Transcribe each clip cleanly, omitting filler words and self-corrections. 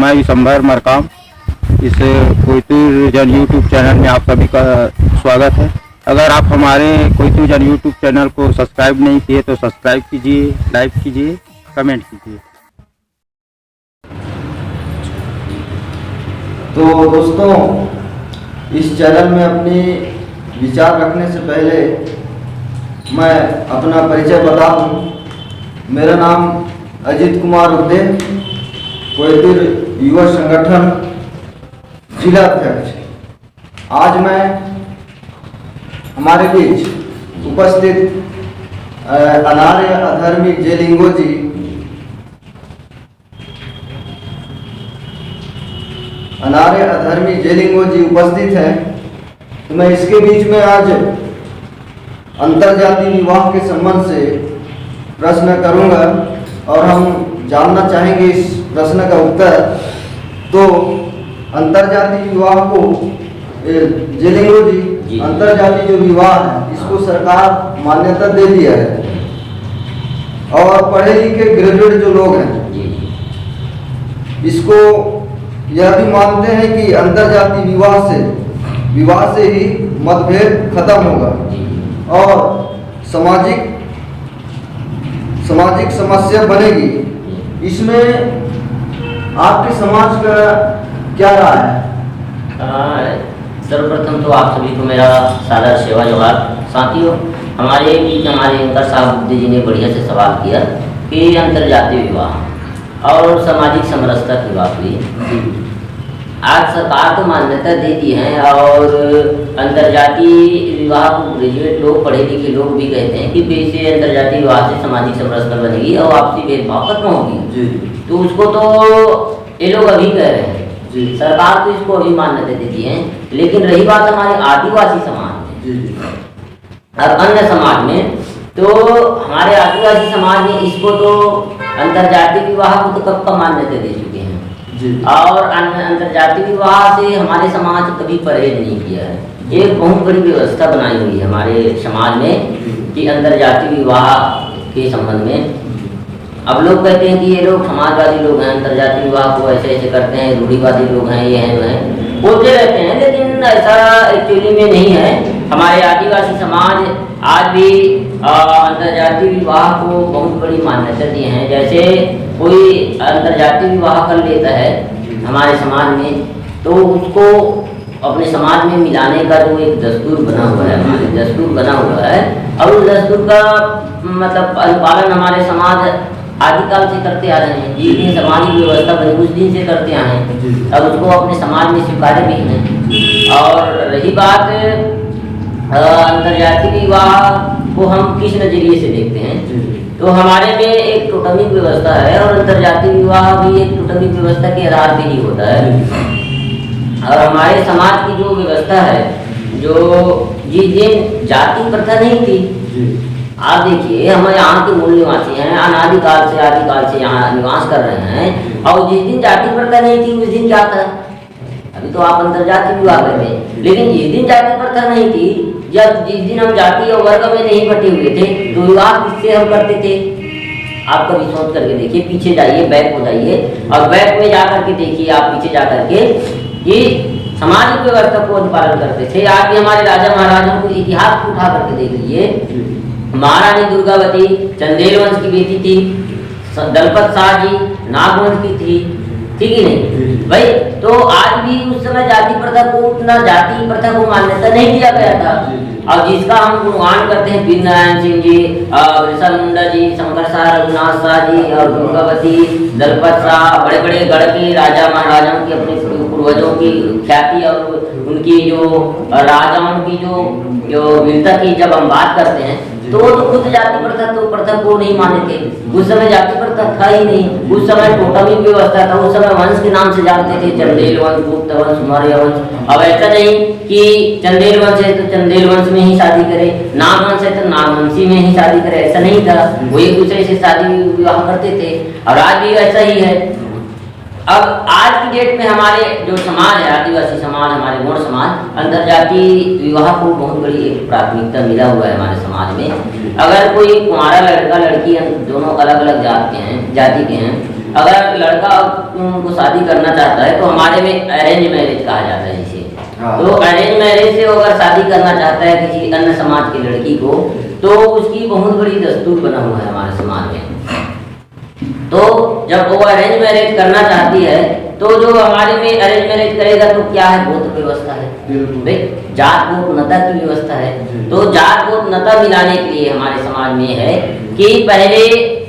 मैं विशंभर मरकाम। इस कोयतूर जन यूट्यूब चैनल में आप सभी का स्वागत है। अगर आप हमारे कोयतूर जन यूट्यूब चैनल को सब्सक्राइब नहीं किए तो सब्सक्राइब कीजिए, लाइक कीजिए, कमेंट कीजिए। तो दोस्तों, इस चैनल में अपनी विचार रखने से पहले मैं अपना परिचय बता दूं। मेरा नाम अजीत कुमार उदय, कोयतूर युवा संगठन जिला अध्यक्ष। आज मैं हमारे बीच उपस्थित अनार्य अधर्मी जेलिंगो जी उपस्थित हैं। तो मैं इसके बीच में आज अंतरजातीय विवाह के संबंध से प्रश्न करूंगा और हम जानना चाहेंगे इस प्रश्न का उत्तर। तो अंतरजातीय विवाह को जेलिंगो जी, अंतरजातीय जो विवाह है इसको सरकार मान्यता दे दिया है और पढ़े लिखे ग्रेजुएट जो लोग हैं इसको यह भी मानते हैं कि अंतरजातीय विवाह से ही मतभेद खत्म होगा और सामाजिक समस्या बनेगी। इसमें आपके समाज का क्या राय है? सर्वप्रथम तो आप सभी को मेरा सादर सेवा जोहार। साथियों, हमारे बीच हमारे एंकर साहब बुद्धि जी ने बढ़िया से सवाल किया कि अंतरजातीय विवाह और सामाजिक समरसता की बात हुई। आज सरकार तो मान्यता देती है और अंतरजातीय विवाह को ग्रेजुएट लोग, पढ़े लिखे लोग भी कहते हैं कि वैसे अंतरजातीय विवाह से सामाजिक समरसता बनेगी और आपसी भेदभाव खत्म होगी। तो उसको तो ये लोग अभी कह रहे हैं, सरकार तो इसको अभी मान्यता देती है। लेकिन रही बात हमारे आदिवासी समाज में और अन्य समाज में, तो हमारे आदिवासी समाज में इसको तो अंतरजातीय विवाह को तो कब का मान्यता दे चुके हैं और अंतरजातीय विवाह से हमारे समाज कभी परहेज नहीं किया है। एक बहुत बड़ी व्यवस्था बनाई हुई है हमारे समाज में कि अंतरजातीय विवाह के संबंध में। अब लोग कहते हैं कि ये लोग समाजवादी लोग हैं, अंतरजातीय विवाह को ऐसे ऐसे करते हैं, रूढ़िवादी लोग हैं, ये हैं वो हैं, बोलते रहते हैं। लेकिन ऐसा एक्चुअली में नहीं है। हमारे आदिवासी समाज आज भी अंतरजातीय विवाह को बहुत बड़ी मान्यता दी है। जैसे कोई अंतरजातीय विवाह कर लेता है हमारे समाज में, तो उसको अपने समाज में मिलाने का जो एक दस्तूर बना हुआ है, हमारे दस्तूर बना हुआ है और उस दस्तूर का मतलब अनुपालन हमारे समाज आदिकाल से करते आ रहे हैं। जिस दिन सामाजिक व्यवस्था बनी उस दिन से करते आए हैं और उसको अपने समाज में स्वीकार भी हैं। और रही बात अंतरजातीय विवाह को हम किस नजरिए से देखते हैं, तो हमारे में एक टोटमिक व्यवस्था है और अंतरजातीय विवाह भी एक टोटमिक व्यवस्था के आधार पे ही होता है। और हमारे समाज की जो व्यवस्था है, जो जिस दिन जाति प्रथा नहीं थी, आप देखिए हम यहाँ के मूल निवासी हैं, अनादिकाल से आदिकाल से यहाँ निवास कर रहे हैं और जिस दिन जाति प्रथा नहीं थी उस दिन क्या था? अभी तो आप अंतरजातीय विवाह कहते हैं, लेकिन जिस दिन जाति प्रथा नहीं थी, जब जिस दिन हम जाति और वर्ग में नहीं बटे हुए थे, तो विवाह किससे हम करते थे? आप कभी सोच करके देखिए, पीछे जाइए, बैक हो जाइए और बैक में जा करके देखिए, आप पीछे जा करके ये सामाजिक व्यवस्था को अनुपालन करते थे। आज भी हमारे राजा महाराजों को इतिहास को उठा करके देख लीजिए। महारानी दुर्गावती चंदेल वंश की बेटी थी, दलपत शाह जी नागवंश की थी, ठीक ही नहीं भाई? तो आज भी उस समय जाति प्रथा को, उतना जाति प्रथा को मान्यता नहीं दिया गया था। और जिसका हम गुणगान करते हैं वीर नारायण सिंह जी, बिरसा मुंडा जी, शंकर शाह, रघुनाथ शाह जी और दुर्गावती, दलपत शाह, बड़े बड़े गढ़ के राजा महाराजाओं की, अपने पूर्वजों की ख्याति और उनकी जो राजाओं की जो वीरता की जब हम बात करते हैं, तो वो तो खुद जाति प्रथा को नहीं माने थे। उस समय जाति प्रथा था ही नहीं, उस समय टोटमिक व्यवस्था था। उस समय वंश के नाम से जानते थे, चंदेल वंश, गुप्त वंश, मौर्य वंश। अब ऐसा नहीं कि चंदेल वंश है तो चंदेल वंश में ही शादी करे, नाग वंश है तो नागवंशी में ही शादी करे, ऐसा नहीं था। वो एक दूसरे से शादी विवाह करते थे और आज भी ऐसा ही है। अब आज की डेट में हमारे जो समाज है, आदिवासी समाज, हमारे गौड़ समाज, अंतरजातीय विवाह को बहुत बड़ी एक प्राथमिकता मिला हुआ है हमारे समाज में। अगर कोई कुंवारा लड़का लड़की दोनों अलग अलग जाति के हैं अगर लड़का उनको शादी करना चाहता है तो हमारे में अरेंज मैरिज कहा जाता है इसे। तो अरेंज मैरिज से अगर शादी करना चाहता है किसी अन्य समाज की लड़की को, तो उसकी बहुत बड़ी दस्तूर बना हुआ है हमारे समाज में। तो जब वो अरेंज मैरिज करना चाहती है तो जो हमारे में अरेंज मैरिज करेगा तो क्या है, गोत्र व्यवस्था है भाई, जात गोत्र नता की व्यवस्था है। तो जात गोत्र नता मिलाने के लिए हमारे समाज में है कि पहले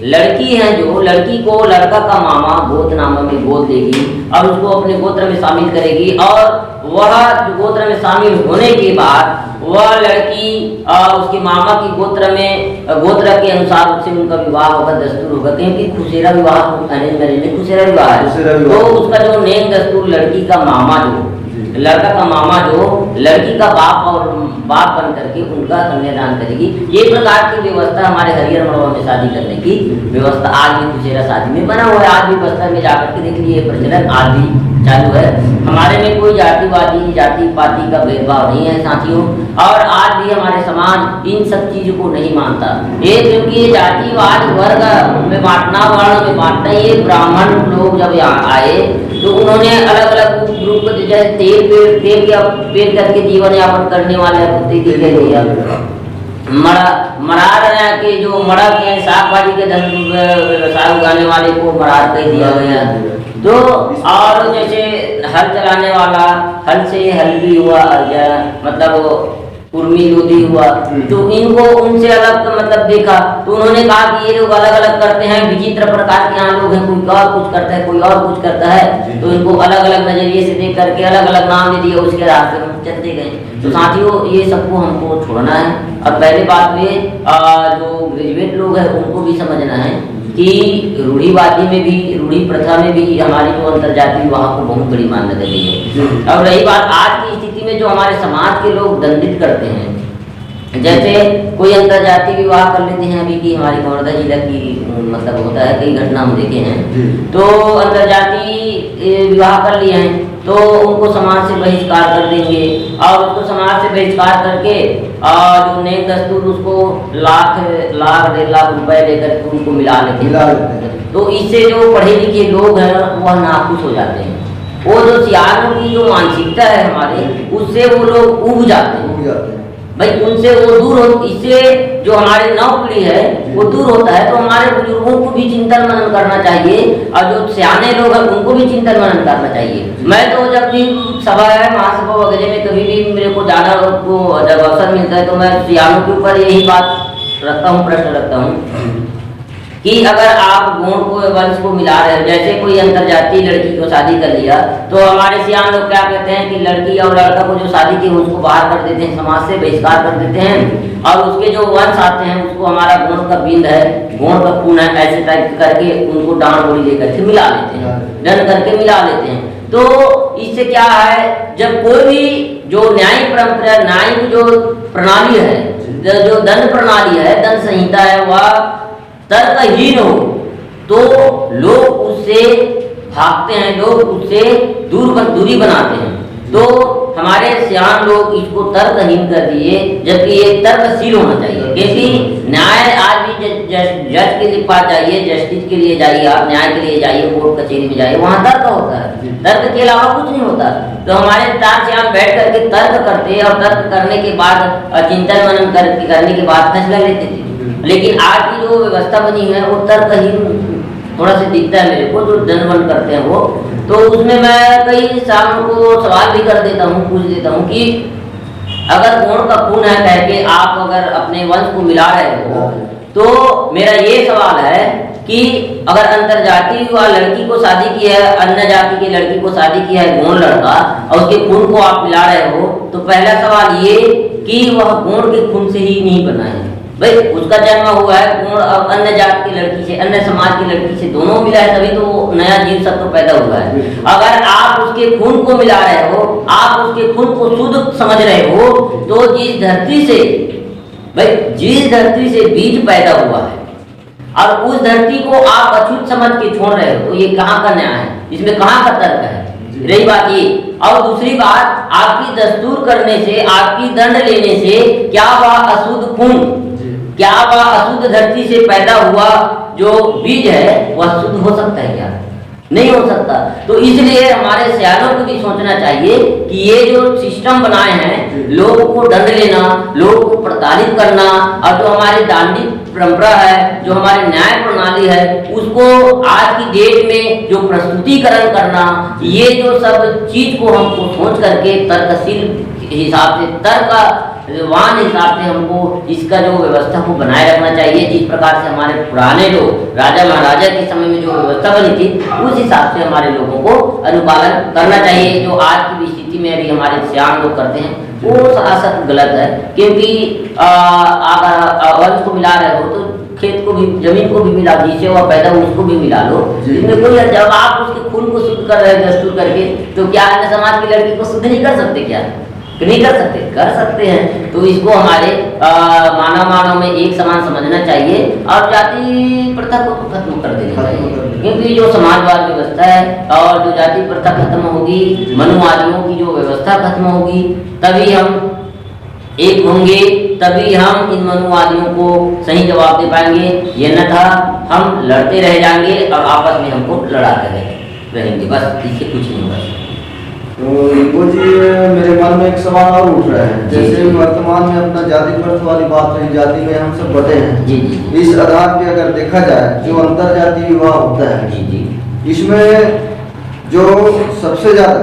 लड़की है जो लड़की को लड़का का मामा गोत्र नामा में गोद देगी और उसको अपने गोत्र में शामिल करेगी, और वह गोत्र में शामिल होने के बाद वह लड़की उसके मामा की गोत्र के अनुसार उससे उनका विवाह होगा, दस्तूर होगा, क्योंकि खुशेरा विवाह अरेंज मैरिज में खुशेरा विवाह है। तो उसका जो नेम दस्तूर लड़की का मामा जो लड़का का मामा जो लड़की का बाप बन करके उनका कन्यादान करेगी। ये प्रकार की व्यवस्था हमारे हरिहर मड़वा में शादी करने की व्यवस्था आज भी खुशेरा शादी में बना हुआ है। आज भी बस्तर में जाकर के देख लीजिए प्रचलन आज भी चालू है। हमारे में कोई जातिवादी जाति पाति का भेदभाव नहीं है साथियों, और आज भी हमारे समाज इन सब चीजों को नहीं मानता। ये क्योंकि ये जातिवाद वर्ग में बांटना, वर्ण में बांटना, ये ब्राह्मण लोग जब यहाँ आए तो उन्होंने अलग अलग ग्रुप जैसे पेड़ करके जीवन यापन करने वाले कुत्ते की कह दिया, मरार के जो मड़ा के साग भाजी के व्यवसाय उगाने वाले को मरार कह दिया गया। तो और जैसे हल चलाने वाला, हल से हल भी हुआ, मतलब कुर्मी लोधी हुआ, तो इनको उनसे अलग मतलब देखा तो उन्होंने कहा कि ये लोग अलग अलग करते हैं, विचित्र प्रकार के यहाँ लोग हैं, कोई और कुछ करता है कोई और कुछ करता है, तो इनको अलग अलग नजरिए से देख करके अलग अलग नाम दे दिया, उसके रास्ते में चलते गए। तो साथियों ये सबको हमको छोड़ना है। और पहले बात में जो ग्रेजुएट लोग हैं उनको भी समझना है कि रूढ़िवादी में भी, रूढ़ी प्रथा में भी हमारी जो अंतरजातीय विवाह को बहुत बड़ी मान्यता दी है। और रही बात आज की स्थिति में जो हमारे समाज के लोग दंडित करते हैं, जैसे कोई अंतरजातीय विवाह कर लेते हैं, अभी की हमारी कवर्धा जिला की मतलब होता है, कई घटना हम देखे हैं। तो अंतरजातीय विवाह कर लिए हैं तो उनको समाज से बहिष्कार कर देंगे, और उसको समाज से बहिष्कार करके जो नेम दस्तूर उसको लाख 1.5 लाख रुपए लेकर उनको मिला लेते हैं। तो इससे जो पढ़े लिखे लोग हैं वह नाखुश हो जाते हैं। वो जो सियारों की जो मानसिकता है हमारे, उससे वो लोग उब जाते हैं भाई, उनसे वो दूर हो। इससे जो हमारे नव पीढ़ी है वो दूर होता है। तो हमारे बुजुर्गों को भी चिंतन मनन करना चाहिए, और जो सियाने लोग हैं उनको भी चिंतन मनन करना चाहिए। मैं तो जब भी सभा है, महासभा वगैरह में कभी भी मेरे को जाना को जब अवसर मिलता है तो मैं सियानों के ऊपर यही बात रखता हूँ, प्रश्न रखता हूँ कि अगर आप गुण को वंश को मिला रहे हो, जैसे कोई अंतरजातीय लड़की को शादी कर लिया तो हमारे सियान लोग क्या कहते हैं कि लड़की और लड़का को जो शादी की उसको बाहर कर देते हैं, समाज से बहिष्कार कर देते हैं, और उसके जो वंश आते हैं उसको हमारा गुण का बिंद है, गुण का खून है, ऐसे टाइप करके उनको डांड बोली लेकर के मिला लेते हैं, दंड करके मिला लेते हैं। तो इससे क्या है, जब कोई भी जो न्यायिक परंपरा, न्यायिक जो प्रणाली है, जो दंड प्रणाली है, दंड संहिता है, वह तर्कहीन हो तो लोग उससे भागते हैं, लोग उससे दूरी बनाते हैं। तो हमारे सियान लोग इसको तर्कहीन कर दिए, जबकि ये तर्कशील होना चाहिए। क्योंकि न्याय आज भी जज के पास जाइए, जस्टिस के लिए जाइए, आप न्याय के लिए जाइए, कोर्ट कचहरी में जाइए, वहाँ तर्क होता है, तर्क के अलावा कुछ नहीं होता। तो हमारे चार सियान बैठ करके तर्क करते, और तर्क करने के बाद चिंतन मनन करने के बाद फैसला लेते थे। लेकिन आज की जो व्यवस्था बनी है वो तर्कहीन थोड़ा सा दिखता है मेरे को, जो दंडवन करते हैं वो। तो उसमें मैं कई सालों को सवाल भी कर देता हूँ, पूछ देता हूँ कि अगर गुण का खून है कह के आप अगर अपने वंश को मिला रहे हो, तो मेरा ये सवाल है कि अगर अंतरजातीय लड़की को शादी की है, अन्य जाति की लड़की को शादी की है गुण लड़का, और उसके खून को आप मिला रहे हो, तो पहला सवाल ये कि वह गुण के खून से ही नहीं बना है भाई, उसका जन्म हुआ है गुण और अन्य जात की लड़की से, अन्य समाज की लड़की से, दोनों मिला है, तभी तो नया जीव सत्व पैदा हुआ है। अगर आप उसके खून को मिला रहे हो, आप उसके खून को शुद्ध समझ रहे हो, तो जिस धरती से भाई, जिस धरती से बीज पैदा हुआ है और उस धरती को आप अछूत समझ के छोड़ रहे हो, तो ये कहाँ का न्याय है, इसमें कहाँ का तर्क है? रही बात ये। और दूसरी बात, आपकी दस्तूर करने से, आपकी दंड लेने से क्या हुआ? अशुद्ध खून क्या वह अशुद्ध धरती से पैदा हुआ जो बीज है वह शुद्ध हो सकता है क्या? नहीं हो सकता। तो इसलिए हमारे सियानों को भी सोचना चाहिए कि ये जो सिस्टम बनाए हैं, लोगों को दंड लेना, लोगों को प्रताड़ित करना, और जो हमारी दांडी परंपरा है, जो हमारी न्याय प्रणाली है, उसको आज की डेट में जो प्रस्तुतिकरण करना, ये जो सब चीज को हमको सोच करके तर्कशील हिसाब से, तर्कवान हिसाब से हमको इसका जो व्यवस्था को बनाए रखना चाहिए। जिस प्रकार से हमारे पुराने लोग राजा महाराजा के समय में जो व्यवस्था बनी थी, उस हिसाब से हमारे लोगों को अनुपालन करना चाहिए। जो आज की स्थिति में अभी हमारे सियान लोग करते हैं वो सरासर गलत है, क्योंकि अगर वंश को मिला रहे हो तो खेत को भी, जमीन को भी मिला, जिससे वह पैदा उसको भी मिला लो। इसमें कोई, जब आप उसके खून को शुद्ध कर रहे हैं दस्तूर करके, तो क्या अन्य समाज की लड़की को शुद्ध नहीं कर सकते क्या? नहीं कर सकते? कर सकते हैं। तो इसको हमारे मानव में एक समान समझना चाहिए और जाति प्रथा को तो खत्म कर देना चाहिए, क्योंकि जो समाजवाद व्यवस्था है और जो जाति प्रथा खत्म होगी, मनुवादियों की जो व्यवस्था खत्म होगी, तभी हम एक होंगे, तभी हम इन मनुवादियों को सही जवाब दे पाएंगे। ये न था हम लड़ते रह जाएंगे और आपस में हमको लड़ाते रहेंगे, बस इससे कुछ नहीं होगा। तो रिंकू जी, मेरे मन में एक सवाल और उठ रहा है। जैसे वर्तमान में अपना जाति प्रथा वाली बात रही, जाति में हम सब बटे हैं। जी जी। इस आधार पे अगर देखा जाए, जो अंतर जाति विवाह होता है, जी जी, इसमें जो सबसे ज्यादा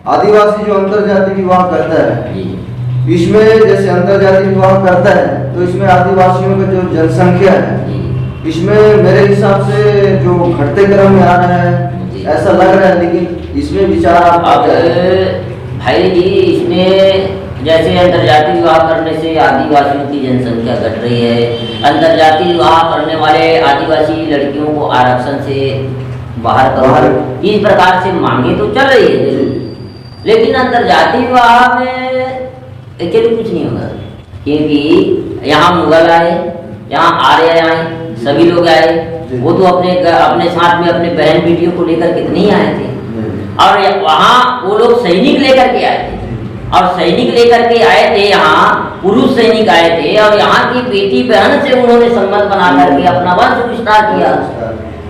आदिवासी जो अंतर जाति विवाह करता है, इसमें जैसे अंतर जाति विवाह करता है तो इसमें आदिवासियों का जो जनसंख्या है, इसमें मेरे हिसाब से जो घटते क्रम में आ रहा है ऐसा लग रहा है। लेकिन इसमें विचार अब भाई जी, इसमें जैसे अंतरजातीय विवाह करने से आदिवासियों की जनसंख्या घट रही है, अंतरजातीय विवाह करने वाले आदिवासी लड़कियों को आरक्षण से बाहर करो, इस प्रकार से मांगे तो चल रही है। लेकिन अंतरजातीय विवाह में अकेले कुछ नहीं होगा, क्योंकि यहाँ मुगल आए, यहाँ आर्य आए, सभी लोग आए, वो तो अपने साथ में अपने बहन बेटियों को लेकर कितने ही आए थे, और वहाँ वो लोग सैनिक लेकर के आए थे, और सैनिक लेकर के आए थे, यहाँ पुरुष सैनिक आए थे, और यहाँ की बेटी बहन से उन्होंने संबंध बना करके अपना वंश विस्तार किया।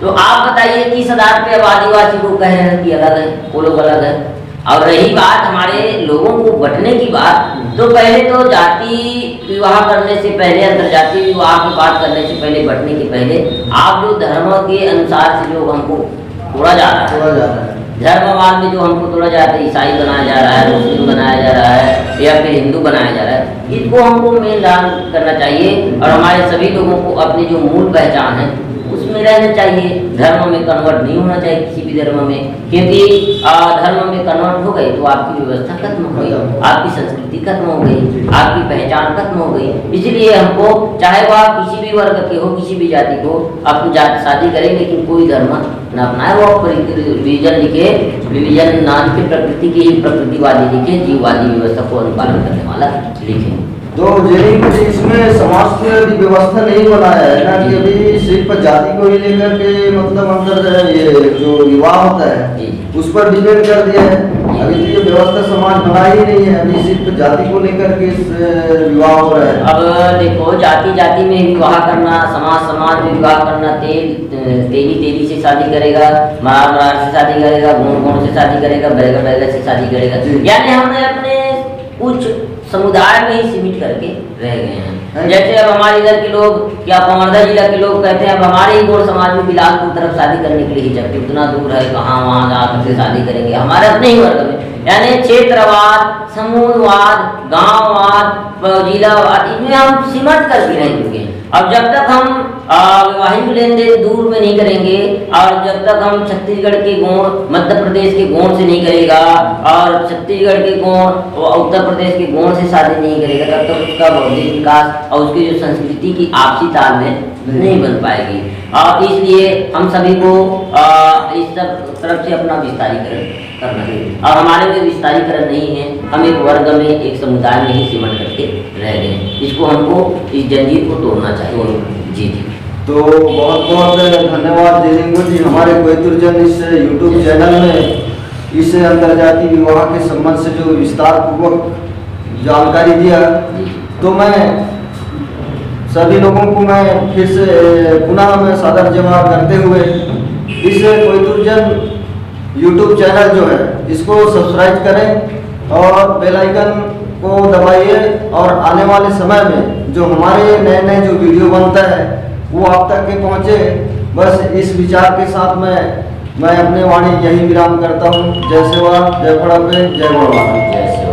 तो आप बताइए किस आधार पे अब आदिवासी को कह रहे हैं कि अलग है, वो लोग अलग है। और रही बात हमारे लोगों को बंटने की बात, तो पहले तो जाति विवाह करने से पहले, अंतरजातीय विवाह की बात करने से पहले, बंटने के पहले, आप जो धर्म के अनुसार से जो हमको तोड़ा जा रहा है, धर्मवाद में जो हमको तोड़ा जा रहा है, ईसाई बनाया जा रहा है, मुस्लिम बनाया जा रहा है, या फिर हिंदू बनाया जा रहा है, इसको हमको मेलजाल करना चाहिए और हमारे सभी लोगों को अपनी जो मूल पहचान है उसमें रहना चाहिए। धर्म में कन्वर्ट नहीं होना चाहिए किसी भी धर्म में, क्योंकि धर्म में कन्वर्ट हो गई तो आपकी व्यवस्था खत्म हो गई, आपकी संस्कृति खत्म हो गई, आपकी पहचान खत्म हो गई। इसलिए हमको, चाहे वह किसी भी वर्ग के हो, किसी भी जाति को, आपको शादी करें, लेकिन कोई धर्म न अपनाए। वो रिलीजन लिखे, रिलीजन नाम की प्रकृति की प्रकृतिवादी लिखे, जीववादी व्यवस्था को अनुपालन करने वाला लिखे। तो इसमें समाज की व्यवस्था नहीं बनाया है ना, कि अभी सिर्फ जाति को ही लेकर के मतलब अंतर ये जो विवाह होता है उस पर डिपेंड कर दिया है। अभी तो ये व्यवस्था समाज बना ही नहीं है, अभी सिर्फ जाति को लेकर के विवाह हो रहा है। अब देखो, जाति जाति में विवाह करना, समाज समाज में विवाह करना, तेली से शादी करेगा, मरार से शादी करेगा, गोंड से शादी करेगा, बैगा से शादी करेगा, यानी हमने अपने कुछ समुदाय में ही सीमित करके रह गए हैं। जैसे अब हमारे इधर के लोग या पवरदा जिला के लोग कहते हैं अब हमारे ही गोड़ समाज में बिलासपुर तरफ शादी करने के लिए ही जाते, उतना दूर है, कहाँ वहाँ जाकर के शादी करेंगे, हमारे अपने ही वर्ग में। यानी क्षेत्रवाद, समूहवाद, गांववाद, जिलावाद, इनमें हम सिमट करके रह चुके हैं। अब जब तक हम वैवाहिक लेन देन दूर में नहीं करेंगे, और जब तक हम छत्तीसगढ़ के गोंड मध्य प्रदेश के गोंड से नहीं करेगा, और छत्तीसगढ़ के गोंड उत्तर प्रदेश के गोंड से शादी नहीं करेगा, तब तक उसका बौद्धिक विकास और उसकी जो संस्कृति की आपसी तालमेल नहीं बन पाएगी। और इसलिए हम सभी को इस सब तरफ से अपना विस्तारीकरण करना है, और हमारे में विस्तारीकरण नहीं है, हम एक वर्ग में, एक समुदाय में ही सिमट करके रह गए हैं। इसको हमको, इस जंजीर को तोड़ना चाहिए। जी जी। तो बहुत बहुत धन्यवाद जयलिंगो जी, हमारे कोयतुर्जन इस यूट्यूब चैनल में इस अंतरजातीय विवाह के संबंध से जो विस्तार पूर्वक जानकारी दिया, तो मैं सभी लोगों को मैं फिर से पुनः मैं सादर जवाब करते हुए इस कोयतुर जन यूट्यूब चैनल जो है इसको सब्सक्राइब करें और बेल आइकन को दबाइए और आने वाले समय में जो हमारे नए नए जो वीडियो बनता है वो आप तक के पहुँचे। बस इस विचार के साथ मैं अपने वाणी यही विराम करता हूँ। जय सेवा, जय पड़ापे, जय बड़वानी। जय